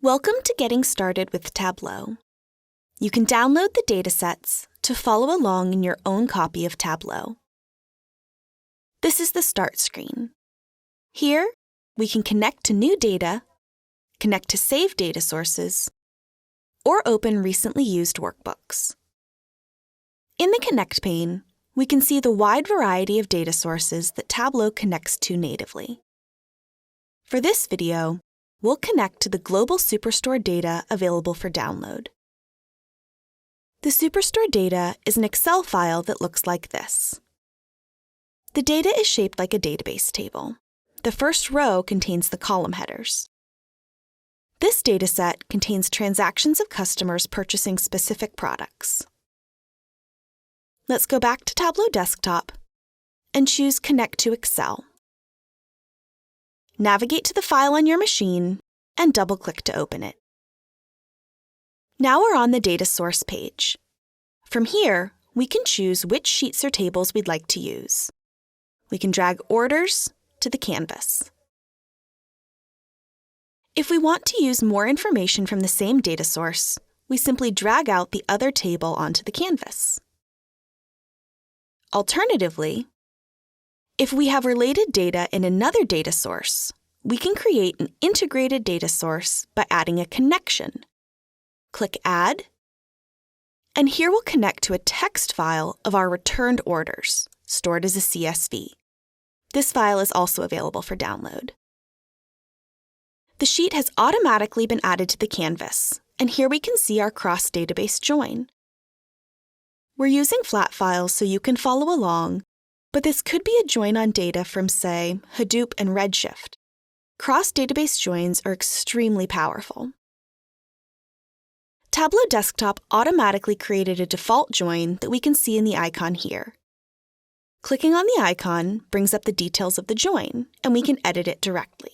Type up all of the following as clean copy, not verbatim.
Welcome to Getting Started with Tableau. You can download the datasets to follow along in your own copy of Tableau. This is the Start screen. Here, we can connect to new data, connect to saved data sources, or open recently used workbooks. In the Connect pane, we can see the wide variety of data sources that Tableau connects to natively. For this video, we'll connect to the global Superstore data available for download. The Superstore data is an Excel file that looks like this. The data is shaped like a database table. The first row contains the column headers. This dataset contains transactions of customers purchasing specific products. Let's go back to Tableau Desktop and choose Connect to Excel. Navigate to the file on your machine and double-click to open it. Now we're on the Data Source page. From here, we can choose which sheets or tables we'd like to use. We can drag orders to the canvas. If we want to use more information from the same data source, we simply drag out the other table onto the canvas. Alternatively, if we have related data in another data source, we can create an integrated data source by adding a connection. Click Add, and here we'll connect to a text file of our returned orders, stored as a CSV. This file is also available for download. The sheet has automatically been added to the canvas, and here we can see our cross-database join. We're using flat files so you can follow along, but this could be a join on data from, say, Hadoop and Redshift. Cross-database joins are extremely powerful. Tableau Desktop automatically created a default join that we can see in the icon here. Clicking on the icon brings up the details of the join, and we can edit it directly.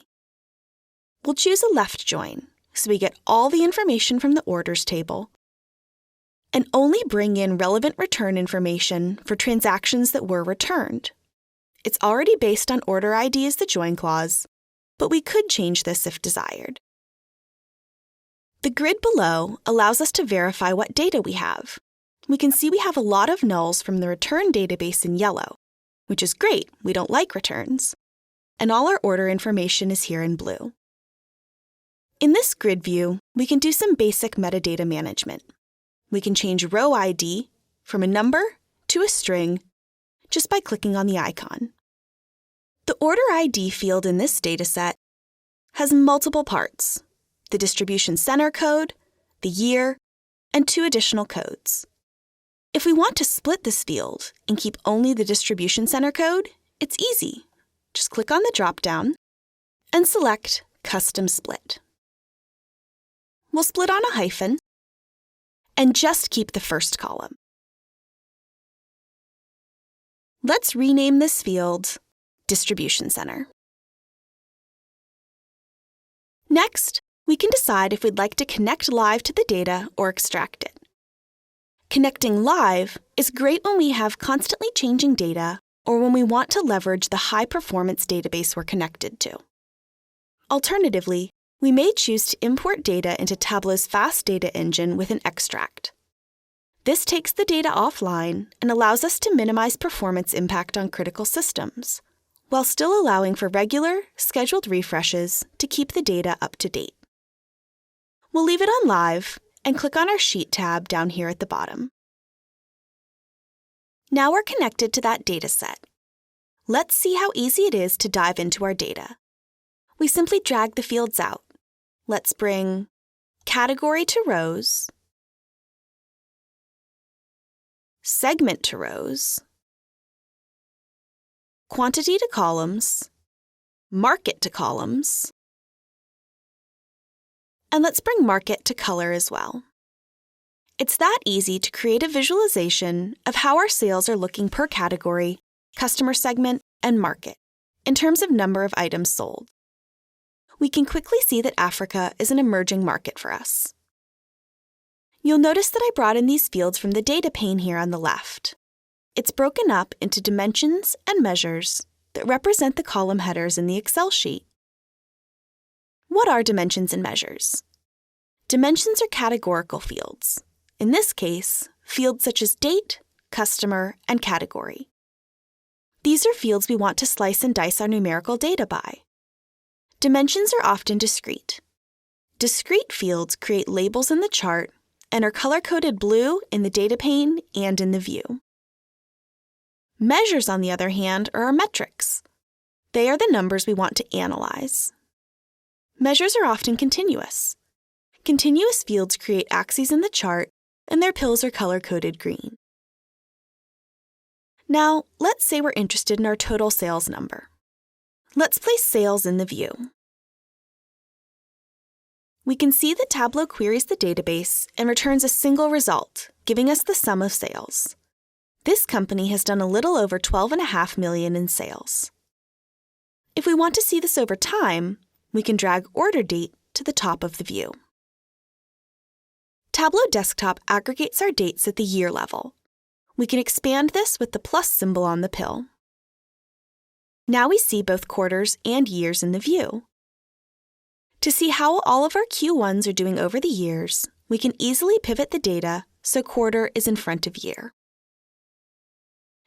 We'll choose a left join, so we get all the information from the orders table, and only bring in relevant return information for transactions that were returned. It's already based on order ID as the join clause, but we could change this if desired. The grid below allows us to verify what data we have. We can see we have a lot of nulls from the return database in yellow, which is great, we don't like returns, and all our order information is here in blue. In this grid view, we can do some basic metadata management. We can change row ID from a number to a string just by clicking on the icon. The order ID field in this dataset has multiple parts: the distribution center code, the year, and 2 additional codes. If we want to split this field and keep only the distribution center code, it's easy. Just click on the drop-down and select Custom Split. We'll split on a hyphen and just keep the first column. Let's rename this field Distribution Center. Next, we can decide if we'd like to connect live to the data or extract it. Connecting live is great when we have constantly changing data or when we want to leverage the high-performance database we're connected to. Alternatively, we may choose to import data into Tableau's fast data engine with an extract. This takes the data offline and allows us to minimize performance impact on critical systems, while still allowing for regular, scheduled refreshes to keep the data up to date. We'll leave it on live and click on our Sheet tab down here at the bottom. Now we're connected to that dataset. Let's see how easy it is to dive into our data. We simply drag the fields out. Let's bring category to rows, segment to rows, quantity to columns, market to columns, and let's bring market to color as well. It's that easy to create a visualization of how our sales are looking per category, customer segment, and market, in terms of number of items sold. We can quickly see that Africa is an emerging market for us. You'll notice that I brought in these fields from the data pane here on the left. It's broken up into dimensions and measures that represent the column headers in the Excel sheet. What are dimensions and measures? Dimensions are categorical fields. In this case, fields such as date, customer, and category. These are fields we want to slice and dice our numerical data by. Dimensions are often discrete. Discrete fields create labels in the chart and are color-coded blue in the data pane and in the view. Measures, on the other hand, are our metrics. They are the numbers we want to analyze. Measures are often continuous. Continuous fields create axes in the chart, and their pills are color-coded green. Now, let's say we're interested in our total sales number. Let's place sales in the view. We can see that Tableau queries the database and returns a single result, giving us the sum of sales. This company has done a little over $12.5 million in sales. If we want to see this over time, we can drag order date to the top of the view. Tableau Desktop aggregates our dates at the year level. We can expand this with the plus symbol on the pill. Now we see both quarters and years in the view. To see how all of our Q1s are doing over the years, we can easily pivot the data so quarter is in front of year.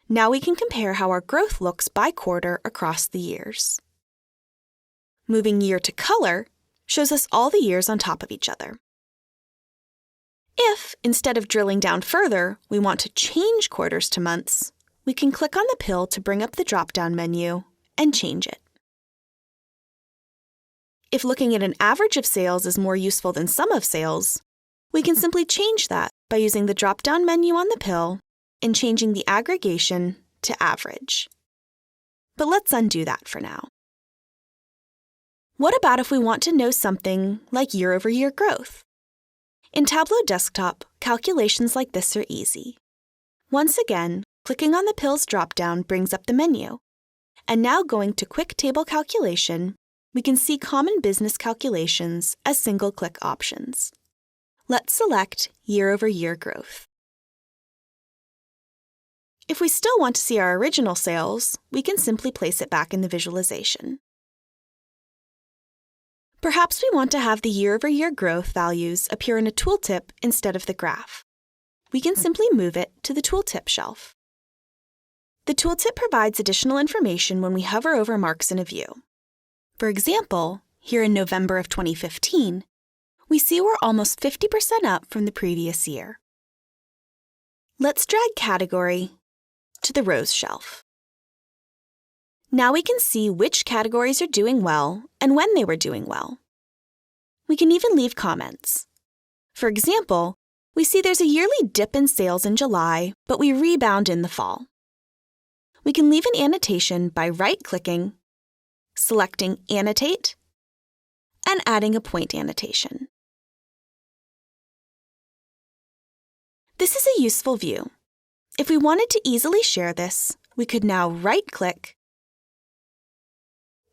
Now we can compare how our growth looks by quarter across the years. Moving year to color shows us all the years on top of each other. If, instead of drilling down further, we want to change quarters to months, we can click on the pill to bring up the drop-down menu and change it. If looking at an average of sales is more useful than sum of sales, we can simply change that by using the drop-down menu on the pill and changing the aggregation to average. But let's undo that for now. What about if we want to know something like year-over-year growth? In Tableau Desktop, calculations like this are easy. Once again, clicking on the pills drop-down brings up the menu. And now going to Quick Table Calculation, we can see common business calculations as single-click options. Let's select year-over-year growth. If we still want to see our original sales, we can simply place it back in the visualization. Perhaps we want to have the year-over-year growth values appear in a tooltip instead of the graph. We can simply move it to the tooltip shelf. The tooltip provides additional information when we hover over marks in a view. For example, here in November of 2015, we see we're almost 50% up from the previous year. Let's drag category to the rows shelf. Now we can see which categories are doing well and when they were doing well. We can even leave comments. For example, we see there's a yearly dip in sales in July, but we rebound in the fall. We can leave an annotation by right-clicking, selecting Annotate, and adding a point annotation. This is a useful view. If we wanted to easily share this, we could now right-click,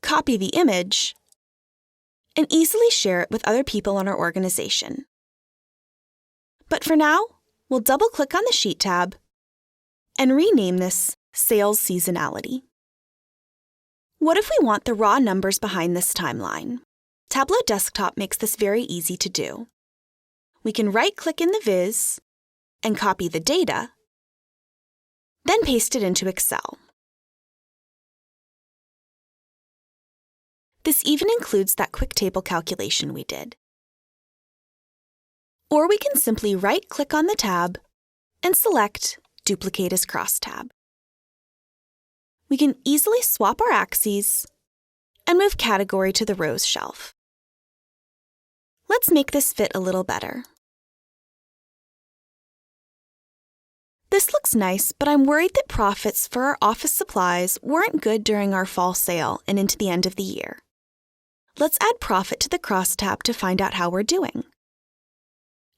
copy the image, and easily share it with other people in our organization. But for now, we'll double-click on the Sheet tab and rename this Sales Seasonality. What if we want the raw numbers behind this timeline? Tableau Desktop makes this very easy to do. We can right-click in the viz and copy the data, then paste it into Excel. This even includes that quick table calculation we did. Or we can simply right-click on the tab and select Duplicate as Crosstab. We can easily swap our axes and move category to the rows shelf. Let's make this fit a little better. This looks nice, but I'm worried that profits for our office supplies weren't good during our fall sale and into the end of the year. Let's add profit to the crosstab to find out how we're doing.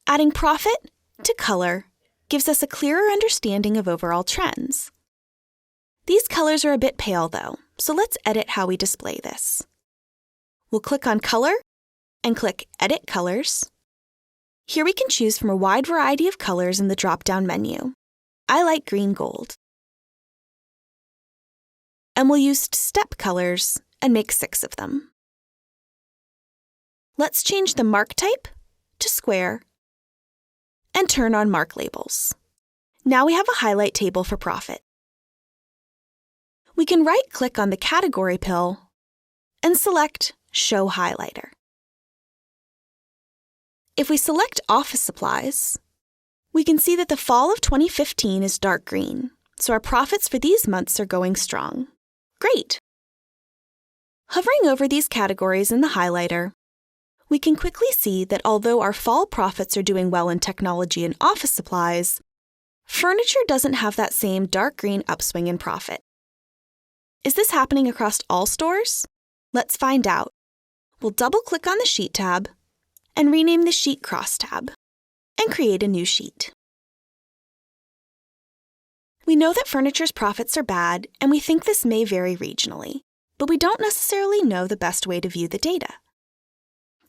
Adding profit to color gives us a clearer understanding of overall trends. These colors are a bit pale though, so let's edit how we display this. We'll click on Color and click Edit Colors. Here we can choose from a wide variety of colors in the drop-down menu. I like green gold. And we'll use step colors and make 6 of them. Let's change the mark type to square, and turn on mark labels. Now we have a highlight table for profit. We can right-click on the category pill and select Show Highlighter. If we select office supplies, we can see that the fall of 2015 is dark green, so our profits for these months are going strong. Great! Hovering over these categories in the highlighter, we can quickly see that although our fall profits are doing well in technology and office supplies, furniture doesn't have that same dark green upswing in profit. Is this happening across all stores? Let's find out. We'll double-click on the Sheet tab and rename the Sheet Cross tab and create a new sheet. We know that furniture's profits are bad, and we think this may vary regionally, but we don't necessarily know the best way to view the data.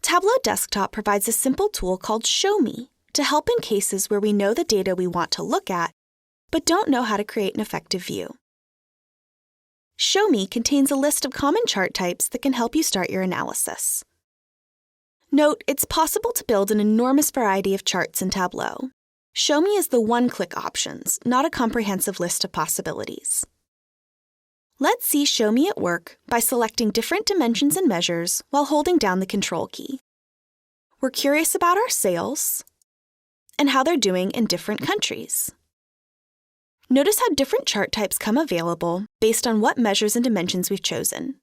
Tableau Desktop provides a simple tool called Show Me to help in cases where we know the data we want to look at, but don't know how to create an effective view. Show Me contains a list of common chart types that can help you start your analysis. Note, it's possible to build an enormous variety of charts in Tableau. Show Me is the one-click options, not a comprehensive list of possibilities. Let's see Show Me at work by selecting different dimensions and measures while holding down the Control key. We're curious about our sales and how they're doing in different countries. Notice how different chart types come available based on what measures and dimensions we've chosen.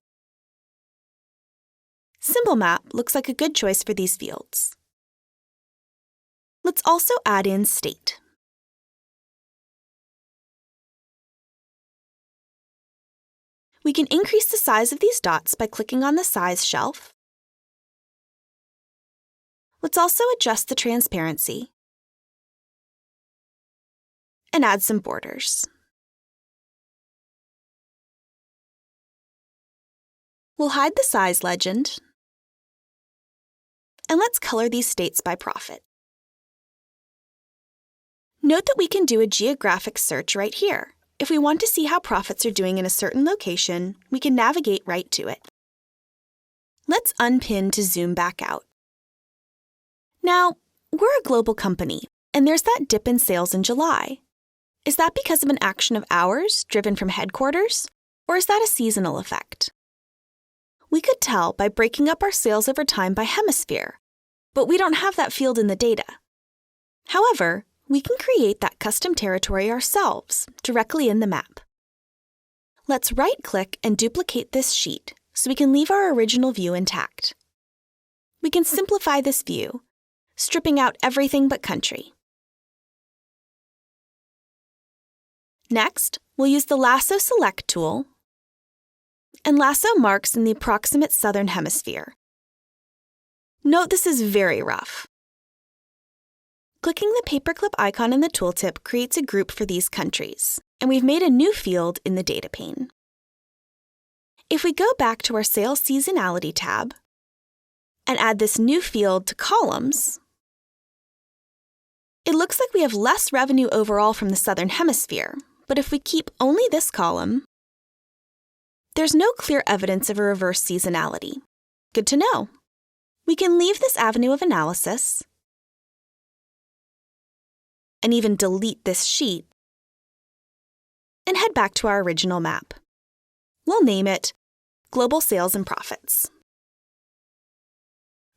Symbol map looks like a good choice for these fields. Let's also add in state. We can increase the size of these dots by clicking on the Size shelf. Let's also adjust the transparency and add some borders. We'll hide the size legend, and let's color these states by profit. Note that we can do a geographic search right here. If we want to see how profits are doing in a certain location, we can navigate right to it. Let's unpin to zoom back out. Now, we're a global company, and there's that dip in sales in July. Is that because of an action of ours driven from headquarters, or is that a seasonal effect? We could tell by breaking up our sales over time by hemisphere, but we don't have that field in the data. However, we can create that custom territory ourselves directly in the map. Let's right-click and duplicate this sheet so we can leave our original view intact. We can simplify this view, stripping out everything but country. Next, we'll use the Lasso Select tool and lasso marks in the approximate southern hemisphere. Note this is very rough. Clicking the paperclip icon in the tooltip creates a group for these countries, and we've made a new field in the data pane. If we go back to our Sales Seasonality tab and add this new field to Columns, it looks like we have less revenue overall from the Southern Hemisphere, but if we keep only this column, there's no clear evidence of a reverse seasonality. Good to know. We can leave this avenue of analysis and even delete this sheet and head back to our original map. We'll name it Global Sales and Profits.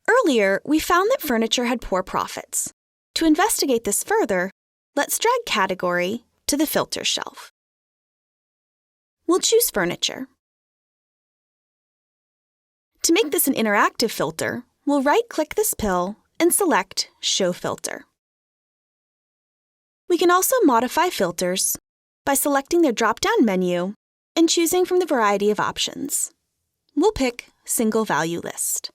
Earlier, we found that furniture had poor profits. To investigate this further, let's drag Category to the Filter shelf. We'll choose Furniture. To make this an interactive filter, we'll right-click this pill and select Show Filter. We can also modify filters by selecting their drop-down menu and choosing from the variety of options. We'll pick Single Value List.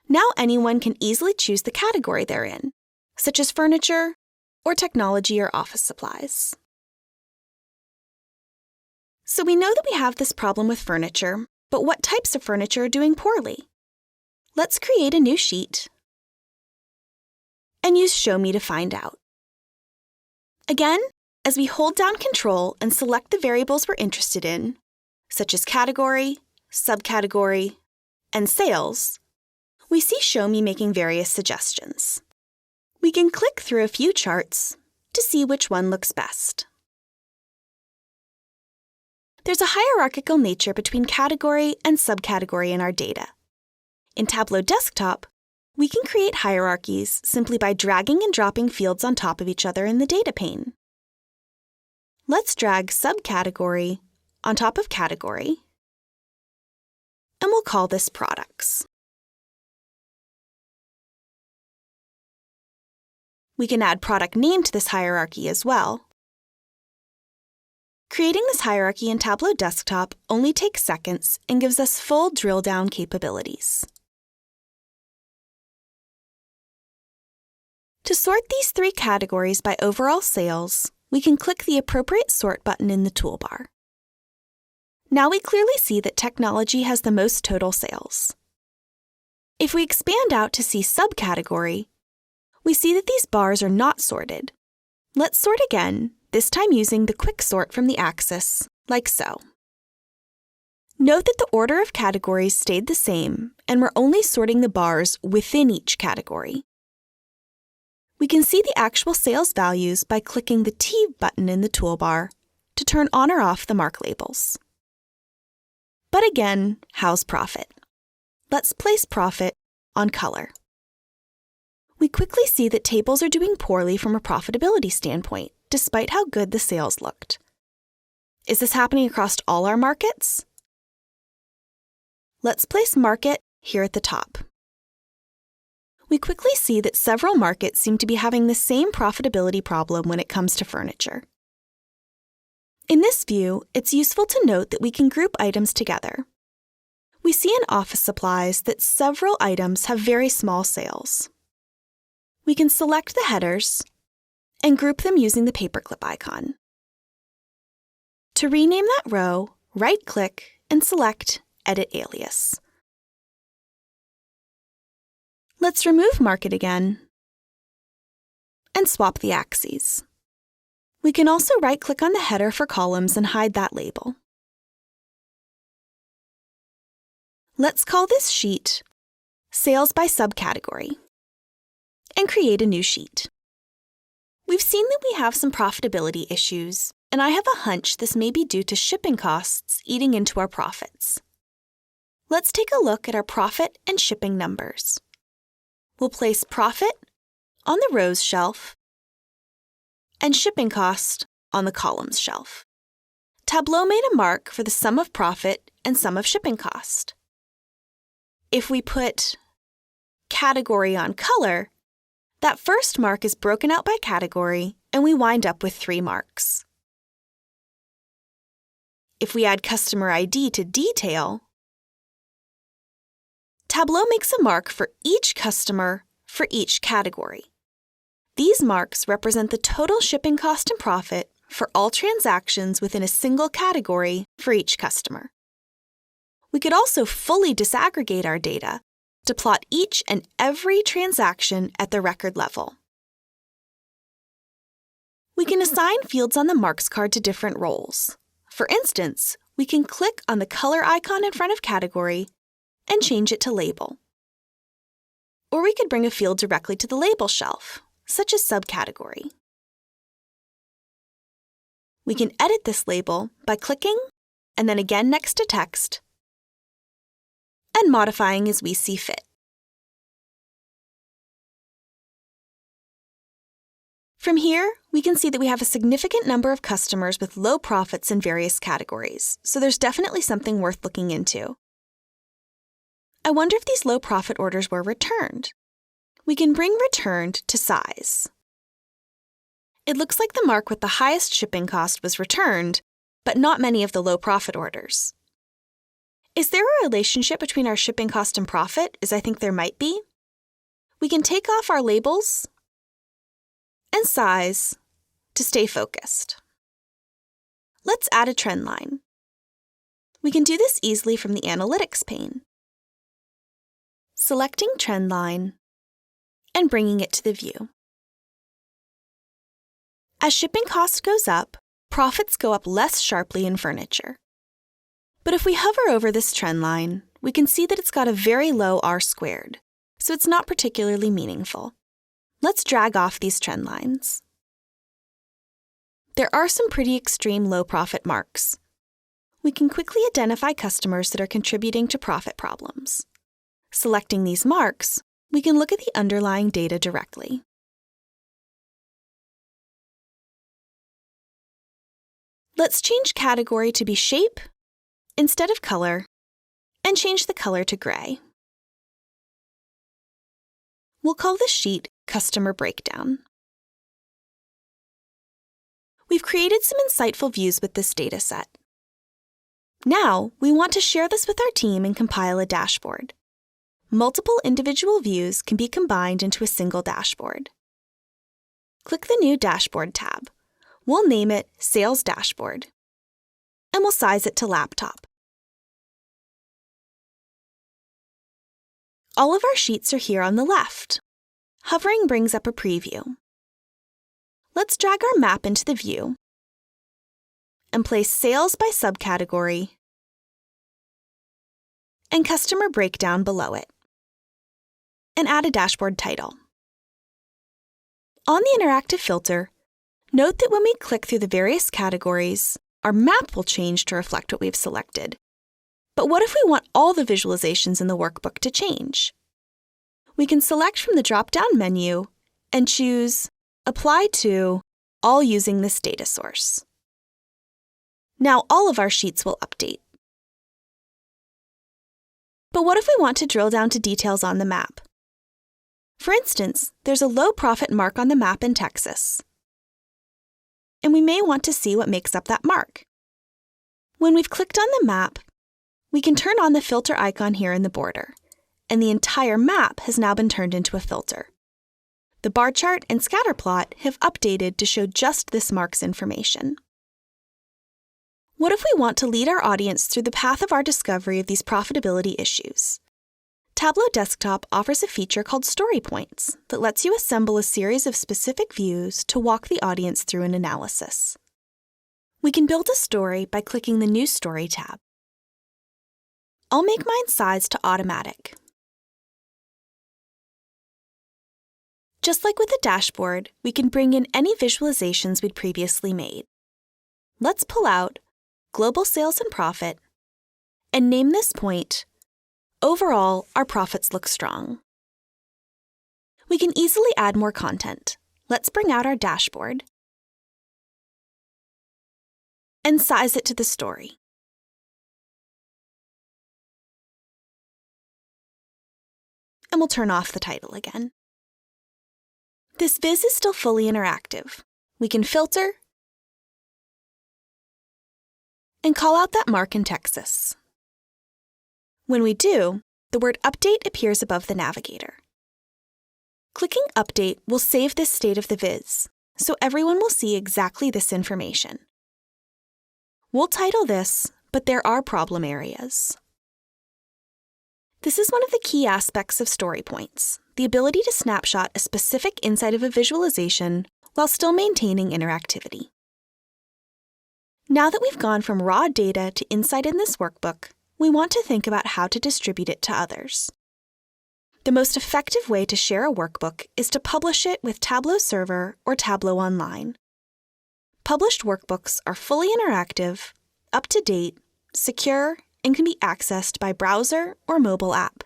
Now anyone can easily choose the category they're in, such as furniture or technology or office supplies. So we know that we have this problem with furniture, but what types of furniture are doing poorly? Let's create a new sheet and use Show Me to find out. Again, as we hold down Control and select the variables we're interested in, such as category, subcategory, and sales, We see Show Me making various suggestions. We can click through a few charts to see which one looks best. There's a hierarchical nature between category and subcategory in our data. In Tableau Desktop, we can create hierarchies simply by dragging and dropping fields on top of each other in the data pane. Let's drag subcategory on top of category, and we'll call this Products. We can add product name to this hierarchy as well. Creating this hierarchy in Tableau Desktop only takes seconds and gives us full drill-down capabilities. To sort these three categories by overall sales, we can click the appropriate sort button in the toolbar. Now we clearly see that technology has the most total sales. If we expand out to see subcategory, we see that these bars are not sorted. Let's sort again, this time using the quick sort from the axis, like so. Note that the order of categories stayed the same, and we're only sorting the bars within each category. We can see the actual sales values by clicking the T button in the toolbar to turn on or off the mark labels. But again, how's profit? Let's place profit on color. We quickly see that tables are doing poorly from a profitability standpoint, despite how good the sales looked. Is this happening across all our markets? Let's place market here at the top. We quickly see that several markets seem to be having the same profitability problem when it comes to furniture. In this view, it's useful to note that we can group items together. We see in office supplies that several items have very small sales. We can select the headers and group them using the paperclip icon. To rename that row, right-click and select Edit Alias. Let's remove Market again and swap the axes. We can also right-click on the header for columns and hide that label. Let's call this sheet Sales by Subcategory and create a new sheet. We've seen that we have some profitability issues, and I have a hunch this may be due to shipping costs eating into our profits. Let's take a look at our profit and shipping numbers. We'll place profit on the rows shelf and shipping cost on the columns shelf. Tableau made a mark for the sum of profit and sum of shipping cost. If we put category on color, that first mark is broken out by category, and we wind up with 3 marks. If we add customer ID to detail, Tableau makes a mark for each customer for each category. These marks represent the total shipping cost and profit for all transactions within a single category for each customer. We could also fully disaggregate our data to plot each and every transaction at the record level. We can assign fields on the marks card to different roles. For instance, we can click on the color icon in front of category and change it to label. Or we could bring a field directly to the label shelf, such as subcategory. We can edit this label by clicking and then again next to text and modifying as we see fit. From here, we can see that we have a significant number of customers with low profits in various categories, so there's definitely something worth looking into. I wonder if these low profit orders were returned. We can bring returned to size. It looks like the mark with the highest shipping cost was returned, but not many of the low profit orders. Is there a relationship between our shipping cost and profit, as I think there might be? We can take off our labels and size to stay focused. Let's add a trend line. We can do this easily from the Analytics pane. Selecting trend line and bringing it to the view. As shipping cost goes up, profits go up less sharply in furniture. But if we hover over this trend line, we can see that it's got a very low R-squared, so it's not particularly meaningful. Let's drag off these trend lines. There are some pretty extreme low-profit marks. We can quickly identify customers that are contributing to profit problems. Selecting these marks, we can look at the underlying data directly. Let's change category to be shape instead of color, and change the color to gray. We'll call this sheet Customer Breakdown. We've created some insightful views with this dataset. Now, we want to share this with our team and compile a dashboard. Multiple individual views can be combined into a single dashboard. Click the New Dashboard tab. We'll name it Sales Dashboard, and we'll size it to laptop. All of our sheets are here on the left. Hovering brings up a preview. Let's drag our map into the view and place Sales by subcategory and Customer Breakdown below it, and add a dashboard title. On the interactive filter, note that when we click through the various categories, our map will change to reflect what we've selected. But what if we want all the visualizations in the workbook to change? We can select from the drop-down menu and choose Apply to All using this data source. Now all of our sheets will update. But what if we want to drill down to details on the map? For instance, there's a low profit mark on the map in Texas, and we may want to see what makes up that mark. When we've clicked on the map, we can turn on the filter icon here in the border, and the entire map has now been turned into a filter. The bar chart and scatter plot have updated to show just this mark's information. What if we want to lead our audience through the path of our discovery of these profitability issues? Tableau Desktop offers a feature called Story Points that lets you assemble a series of specific views to walk the audience through an analysis. We can build a story by clicking the New Story tab. I'll make mine size to automatic. Just like with the dashboard, we can bring in any visualizations we'd previously made. Let's pull out Global Sales and Profit and name this point Overall, our profits look strong. We can easily add more content. Let's bring out our dashboard and size it to the story. And we'll turn off the title again. This viz is still fully interactive. We can filter and call out that mark in Texas. When we do, the word Update appears above the navigator. Clicking Update will save this state of the viz, so everyone will see exactly this information. We'll title this, But There Are Problem Areas. This is one of the key aspects of Story Points, the ability to snapshot a specific insight of a visualization while still maintaining interactivity. Now that we've gone from raw data to insight in this workbook, we want to think about how to distribute it to others. The most effective way to share a workbook is to publish it with Tableau Server or Tableau Online. Published workbooks are fully interactive, up-to-date, secure, and can be accessed by browser or mobile app.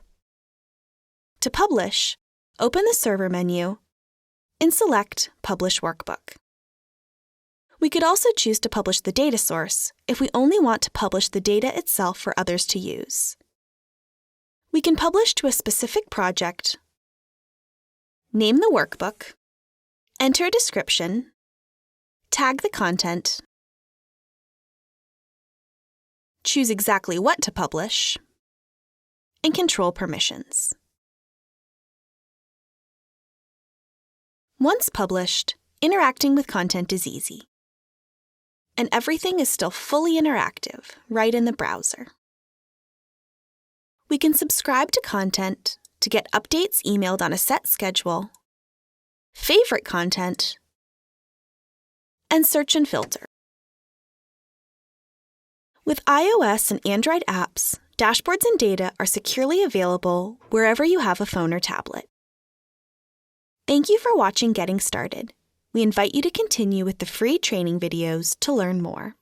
To publish, open the Server menu and select Publish Workbook. We could also choose to publish the data source if we only want to publish the data itself for others to use. We can publish to a specific project, name the workbook, enter a description, tag the content, choose exactly what to publish, and control permissions. Once published, interacting with content is easy. And everything is still fully interactive right in the browser. We can subscribe to content to get updates emailed on a set schedule, favorite content, and search and filter. With iOS and Android apps, Dashboards and data are securely available wherever you have a phone or tablet. Thank you for watching Getting Started. We invite you to continue with the free training videos to learn more.